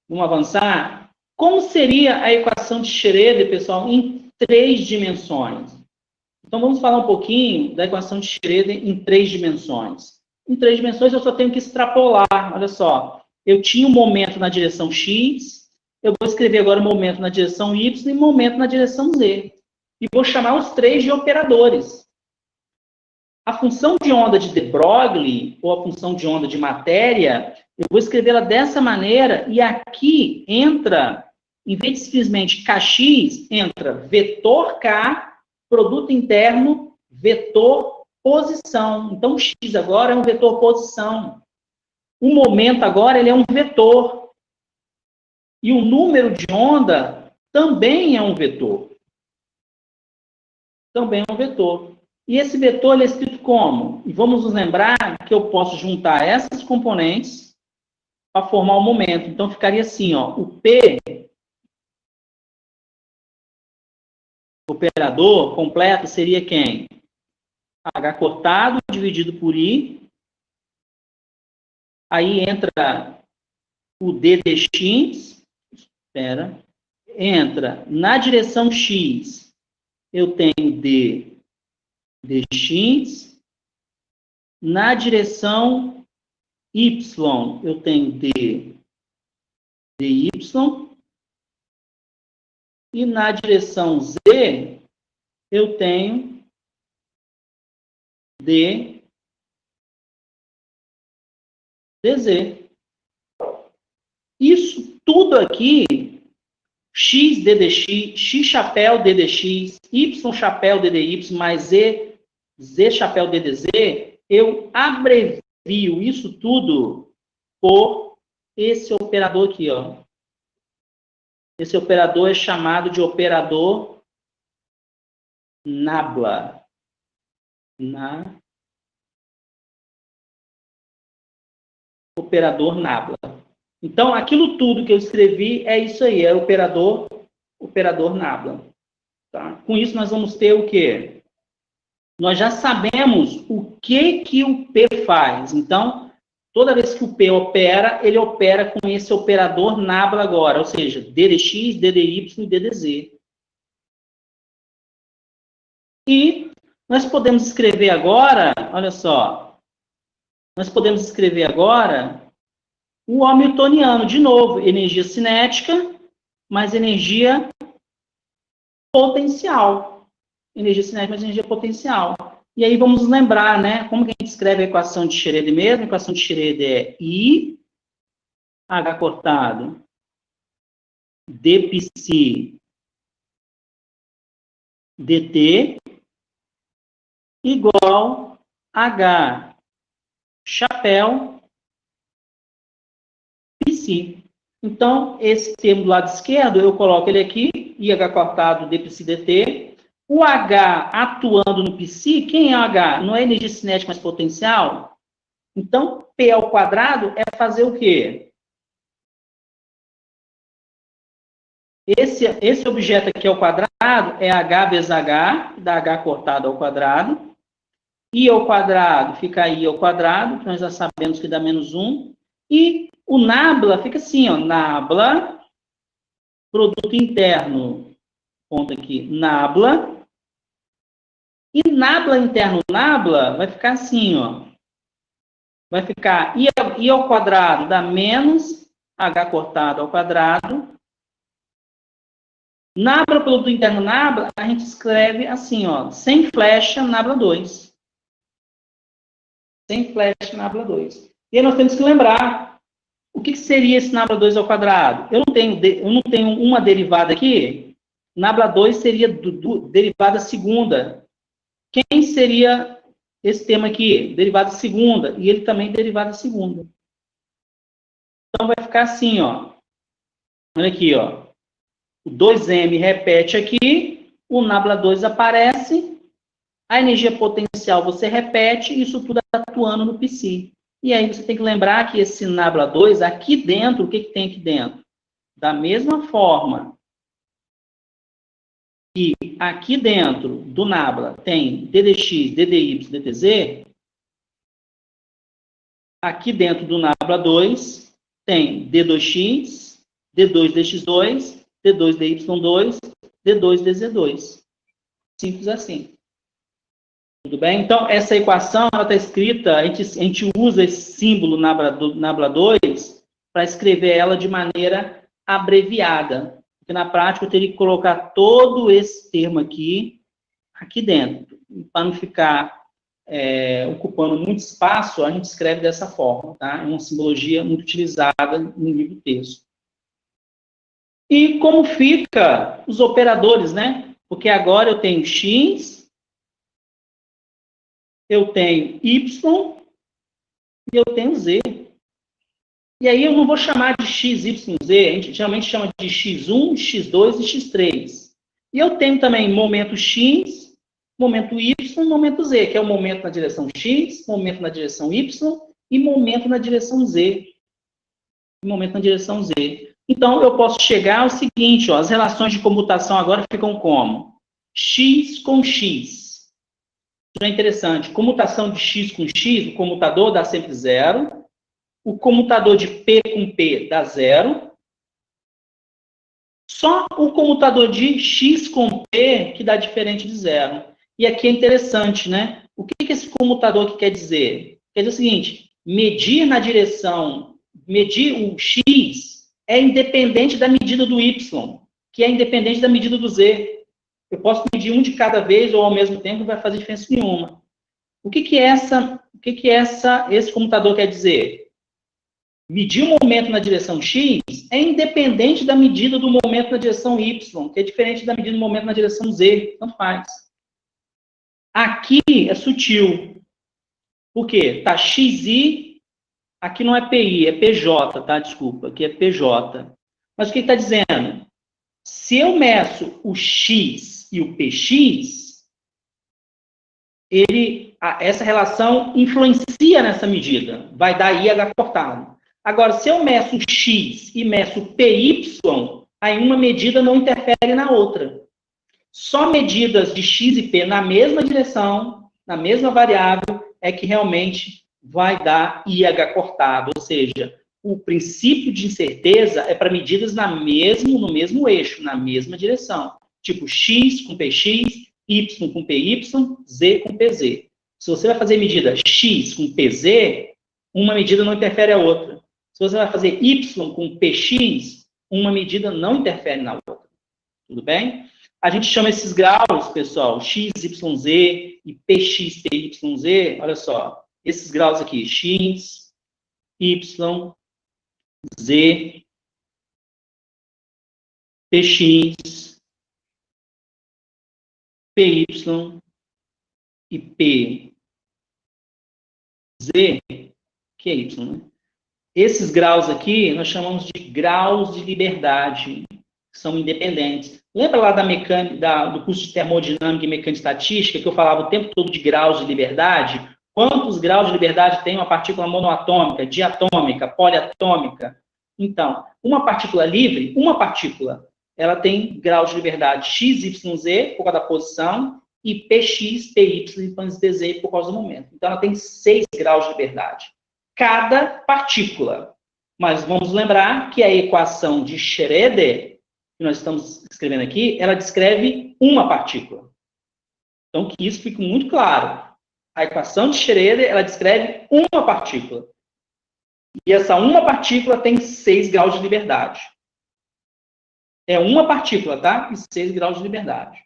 Vamos avançar? Como seria a equação de Schrödinger, pessoal, em 3 dimensões? Então, vamos falar um pouquinho da equação de Schrödinger em 3 dimensões. Em 3 dimensões, eu só tenho que extrapolar. Olha só, eu tinha um momento na direção x, eu vou escrever agora um momento na direção y e um momento na direção z. E vou chamar os 3 de operadores. A função de onda de de Broglie, ou a função de onda de matéria, eu vou escrevê-la dessa maneira, e aqui entra, em vez de simplesmente kx, entra vetor k, produto interno, vetor posição. Então, x agora é um vetor posição. O momento agora ele é um vetor. E o número de onda também é um vetor. Também é um vetor. E esse vetor ele é escrito como? E vamos nos lembrar que eu posso juntar essas componentes para formar o momento. Então, ficaria assim, ó, o P, operador completo, seria quem? H cortado dividido por I. Aí entra o D dx. Espera. Entra na direção X, eu tenho D dx. Na direção Y, eu tenho D dy. E na direção Z, eu tenho D dz. Isso tudo aqui, x ddx, x chapéu ddx, y chapéu ddy, mais z chapéu ddz, eu abrevio isso tudo por esse operador aqui, ó. Esse operador é chamado de operador nabla. Operador nabla. Então, aquilo tudo que eu escrevi é isso aí, é operador nabla. Tá? Com isso, nós vamos ter o quê? Nós já sabemos o que o P faz. Então, toda vez que o P opera, ele opera com esse operador nabla agora, ou seja, ddx, ddy e ddz. E nós podemos escrever agora, olha só, nós podemos escrever agora o hamiltoniano, de novo, energia cinética, mais energia potencial. Energia cinética mais energia potencial. E aí vamos lembrar, né, como que a gente escreve a equação de Schrödinger mesmo? A equação de Schrödinger é I, H cortado, dψ, dt, igual H chapéu psi. Então, esse termo do lado esquerdo, eu coloco ele aqui, IH cortado dψ dt. O H atuando no psi, quem é o H? Não é energia cinética, mas potencial? Então, P ao quadrado é fazer o quê? Esse objeto aqui ao quadrado é H vezes H, dá H cortado ao quadrado. I ao quadrado fica I ao quadrado, que nós já sabemos que dá menos 1. E o nabla fica assim, ó, nabla, produto interno, ponto aqui, nabla. E nabla interno nabla vai ficar assim, ó. Vai ficar I ao quadrado dá menos H cortado ao quadrado. Nabla, produto interno nabla, a gente escreve assim, ó, sem flecha, nabla 2. Sem flecha, nabla 2. E aí nós temos que lembrar, o que seria esse nabla 2 ao quadrado? Eu não tenho uma derivada aqui, nabla 2 seria derivada segunda. Quem seria esse termo aqui? Derivada segunda, e ele também derivada segunda. Então vai ficar assim, ó. Olha aqui, ó. O 2m repete aqui, o nabla 2 aparece, a energia potencial você repete, isso tudo atuando no psi. E aí você tem que lembrar que esse nabla 2, aqui dentro, o que tem aqui dentro? Da mesma forma que aqui dentro do nabla tem ddx, ddy, dtz, aqui dentro do nabla 2 tem d2x, D2dx2, D2dy2, D2dz2. Simples assim. Tudo bem? Então, essa equação está escrita, a gente usa esse símbolo Nabla 2 para escrever ela de maneira abreviada. Porque na prática eu teria que colocar todo esse termo aqui dentro. Para não ficar ocupando muito espaço, a gente escreve dessa forma. Tá? É uma simbologia muito utilizada no livro texto. E como fica os operadores, né? Porque agora eu tenho x, eu tenho y e eu tenho z. E aí eu não vou chamar de x, y, z, a gente geralmente chama de x1, x2 e x3. E eu tenho também momento x, momento y, momento z, que é o momento na direção x, momento na direção y e momento na direção z. Momento na direção z. Então, eu posso chegar ao seguinte, ó, as relações de comutação agora ficam como? X com x. Isso é interessante. Comutação de x com x, o comutador dá sempre 0. O comutador de p com p dá 0. Só o comutador de x com p que dá diferente de 0. E aqui é interessante, né? O que esse comutador aqui quer dizer? Quer dizer o seguinte, medir o x é independente da medida do y, que é independente da medida do z. Eu posso medir um de cada vez ou ao mesmo tempo, não vai fazer diferença nenhuma. O que esse comutador quer dizer? Medir o momento na direção x é independente da medida do momento na direção y, que é diferente da medida do momento na direção z. Tanto faz. Aqui é sutil. Por quê? Tá xi, aqui não é pi, é pj, tá? Desculpa, aqui é pj. Mas o que ele está dizendo? Se eu meço o x e o px, essa relação influencia nessa medida. Vai dar IH cortado. Agora, se eu meço o x e meço o py, aí uma medida não interfere na outra. Só medidas de x e p na mesma direção, na mesma variável, é que realmente vai dar IH cortado. Ou seja, o princípio de incerteza é para medidas no mesmo eixo, na mesma direção. Tipo x com px, y com py, z com pz. Se você vai fazer medida x com pz, uma medida não interfere a outra. Se você vai fazer y com px, uma medida não interfere na outra. Tudo bem? A gente chama esses graus, pessoal, x, y, z e px, py, z. Olha só, esses graus aqui, x, y, z, px, py e pz, que é y, né? Esses graus aqui, nós chamamos de graus de liberdade, que são independentes. Lembra lá da mecânica, do curso de termodinâmica e mecânica estatística, que eu falava o tempo todo de graus de liberdade? Quantos graus de liberdade tem uma partícula monoatômica, diatômica, poliatômica? Então, uma partícula livre, ela tem graus de liberdade x, y, z, por causa da posição, e px, py, pz, por causa do momento. Então, ela tem 6 graus de liberdade. Cada partícula. Mas vamos lembrar que a equação de Schrödinger, que nós estamos escrevendo aqui, ela descreve uma partícula. Então, que isso fique muito claro. A equação de Schrödinger, ela descreve uma partícula. E essa uma partícula tem 6 graus de liberdade. É uma partícula, tá? E 6 graus de liberdade.